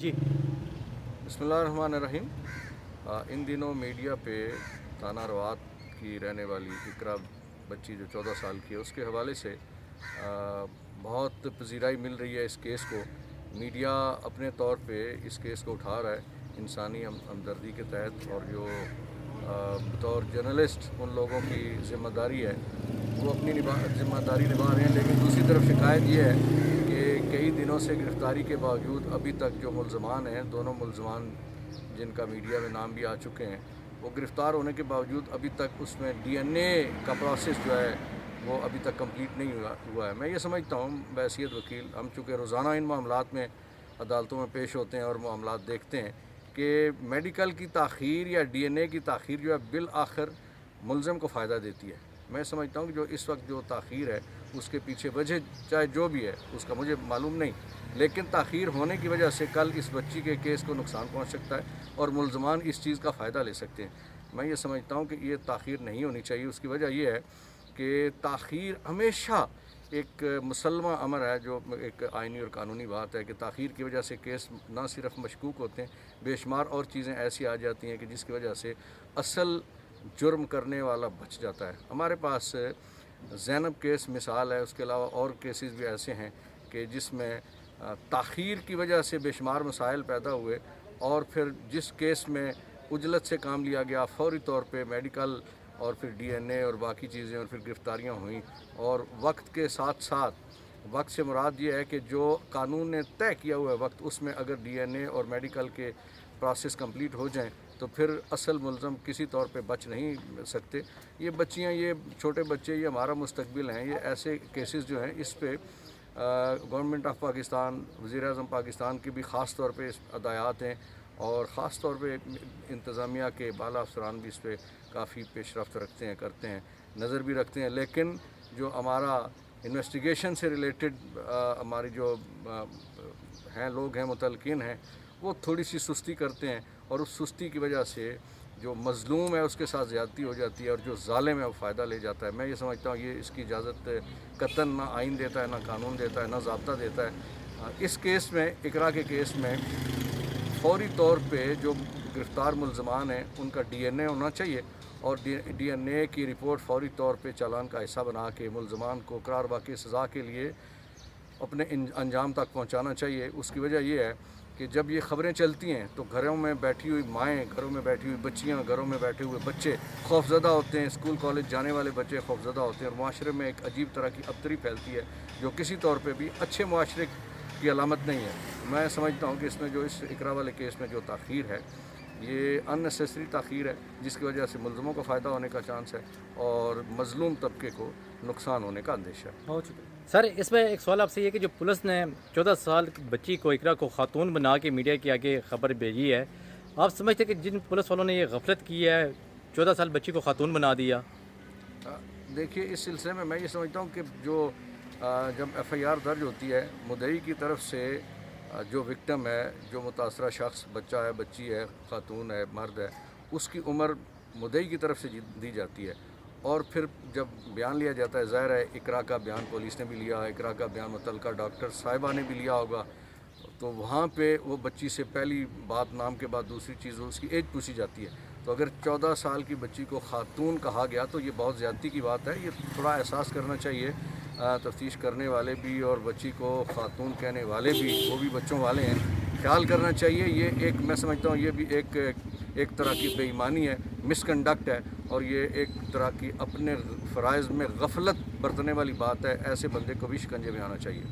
جی बिस्मिल्लाहिर्रहमानिर्रहीम। इन दिनों मीडिया पे ताना रवात की रहने वाली इकरा बच्ची जो 14 साल की है उसके हवाले से बहुत पजीराई मिल रही है। इस केस को मीडिया अपने तौर पे इस केस को उठा रहा है इंसानी हमदर्दी के तहत, और जो बतौर जर्नलिस्ट उन लोगों की ज़िम्मेदारी है वो अपनी ज़िम्मेदारी निभा रहे हैं। लेकिन दूसरी तरफ शिकायत ये है कि कई दिनों से गिरफ़्तारी के बावजूद अभी तक जो मुल्ज़मान हैं, दोनों मुल्ज़मान जिनका मीडिया में नाम भी आ चुके हैं, वो गिरफ़्तार होने के बावजूद अभी तक उसमें डीएनए का प्रोसेस जो है वो अभी तक कंप्लीट नहीं हुआ है। मैं ये समझता हूँ बहैसियत वकील, हम चूँकि रोज़ाना इन मामलात में अदालतों में पेश होते हैं और मामलात देखते हैं कि मेडिकल की ताख़ीर या डीएनए की ताख़ीर जो है बिल आखिर मुल्ज़म को फ़ायदा देती है। मैं समझता हूँ कि जो इस वक्त जो ताख़ीर है उसके पीछे वजह चाहे जो भी है उसका मुझे मालूम नहीं, लेकिन ताख़ीर होने की वजह से कल इस बच्ची के केस को नुकसान पहुँच सकता है और मुल्ज़मान इस चीज़ का फ़ायदा ले सकते हैं। मैं ये समझता हूँ कि ये ताख़ीर नहीं होनी चाहिए। उसकी वजह यह है कि ताख़ीर हमेशा एक मुसल्लमा अमर है, जो एक आइनी और कानूनी बात है कि ताख़ीर की वजह से केस ना सिर्फ मशकूक होते हैं, बेशुमार और चीज़ें ऐसी आ जाती हैं कि जिसकी वजह से असल जुर्म करने वाला बच जाता है। हमारे पास ज़ैनब केस मिसाल है, उसके अलावा और केसेस भी ऐसे हैं कि जिसमें ताख़ीर की वजह से बेशुमार मसाइल पैदा हुए और फिर जिस केस में उजलत से काम लिया गया, फौरी तौर पे मेडिकल और फिर डीएनए और बाकी चीज़ें और फिर गिरफ़्तारियाँ हुईं। और वक्त के साथ साथ, वक्त से मुराद ये है कि जो कानून ने तय किया हुआ है वक्त, उसमें अगर डीएनए और मेडिकल के प्रोसेस कंप्लीट हो जाएं तो फिर असल मुल्ज़म किसी तौर पे बच नहीं सकते। ये बच्चियाँ, ये छोटे बच्चे, ये हमारा मुस्तकबिल हैं। ये ऐसे केसेस जो हैं इस पे गवर्नमेंट ऑफ पाकिस्तान, वज़ीर-ए-आज़म पाकिस्तान के भी ख़ास तौर पे हदायत हैं और ख़ास तौर पे इंतज़ामिया के बाला अफसरान भी इस पर काफ़ी पेशरफ्त रखते हैं, करते हैं, नज़र भी रखते हैं। लेकिन जो हमारा इन्वेस्टिगेशन से रिलेटेड हमारी जो हैं लोग हैं, मुतलकिन हैं, वो थोड़ी सी सुस्ती करते हैं और उस सुस्ती की वजह से जो मज़लूम है उसके साथ ज़्यादती हो जाती है और जो ज़ालिम है वो फ़ायदा ले जाता है। मैं ये समझता हूँ ये इसकी इजाज़त कतन ना आइन देता है, ना कानून देता है, ना ज़ाब्ता देता है। इस केस में, इकरा के केस में, फौरी तौर पे जो गिरफ़्तार मुल्ज़मान हैं उनका डीएनए होना चाहिए और डीएनए की रिपोर्ट फौरी तौर पे चालान का हिस्सा बना के मुल्ज़मान को करार वाक़ई सज़ा के लिए अपने अंजाम तक पहुंचाना चाहिए। उसकी वजह यह है कि जब ये ख़बरें चलती हैं तो घरों में बैठी हुई माएँ, घरों में बैठी हुई बच्चियाँ, घरों में बैठे हुए बच्चे खौफज़दा होते हैं, स्कूल कॉलेज जाने वाले बच्चे खौफज़दा होते हैं और माशरे में एक अजीब तरह की अबतरी फैलती है जो किसी तौर पे भी अच्छे माशरे की अलामत नहीं है। मैं समझता हूँ कि इसमें जो इस इकरा वाले केस में जो ताख़ीर है ये अननेसेसरी ताख़ीर है, जिसकी वजह से मुल्ज़मों को फ़ायदा होने का चांस है और मज़लूम तबके को नुकसान होने का अंदेशा है। बहुत शुक्रिया सर। इसमें एक सवाल आपसे ये कि जो पुलिस ने 14 साल की बच्ची को, इकरा को, खातून बना के मीडिया के आगे खबर भेजी है, आप समझते हैं कि जिन पुलिस वालों ने ये गफलत की है, 14 साल बच्ची को खातून बना दिया? देखिए, इस सिलसिले में मैं ये समझता हूँ कि जो जब एफआईआर दर्ज होती है, मुद्दई की तरफ से जो विक्टिम है, जो मुतासरा शख्स, बच्चा है, बच्ची है, खातून है, मर्द है, उसकी उम्र मुद्दई की तरफ से दी जाती है और फिर जब बयान लिया जाता है, ज़ाहिर है इकरा का बयान पुलिस ने भी लिया, इकरा का बयान मुतल्लिका डॉक्टर साहिबा ने भी लिया होगा, तो वहाँ पे वो बच्ची से पहली बात, नाम के बाद दूसरी चीज़ उसकी एज पूछी जाती है। तो अगर 14 साल की बच्ची को खातून कहा गया तो ये बहुत ज़्यादती की बात है। ये थोड़ा एहसास करना चाहिए तफ्तीश करने वाले भी और बच्ची को खातून कहने वाले भी, वो भी बच्चों वाले हैं, ख्याल करना चाहिए। ये एक, मैं समझता हूँ ये भी एक तरह की बेईमानी है, मिसकंडक्ट है और ये एक तरह की अपने फ़राइज़ में गफलत बरतने वाली बात है। ऐसे बंदे को भी शिकंजे में आना चाहिए।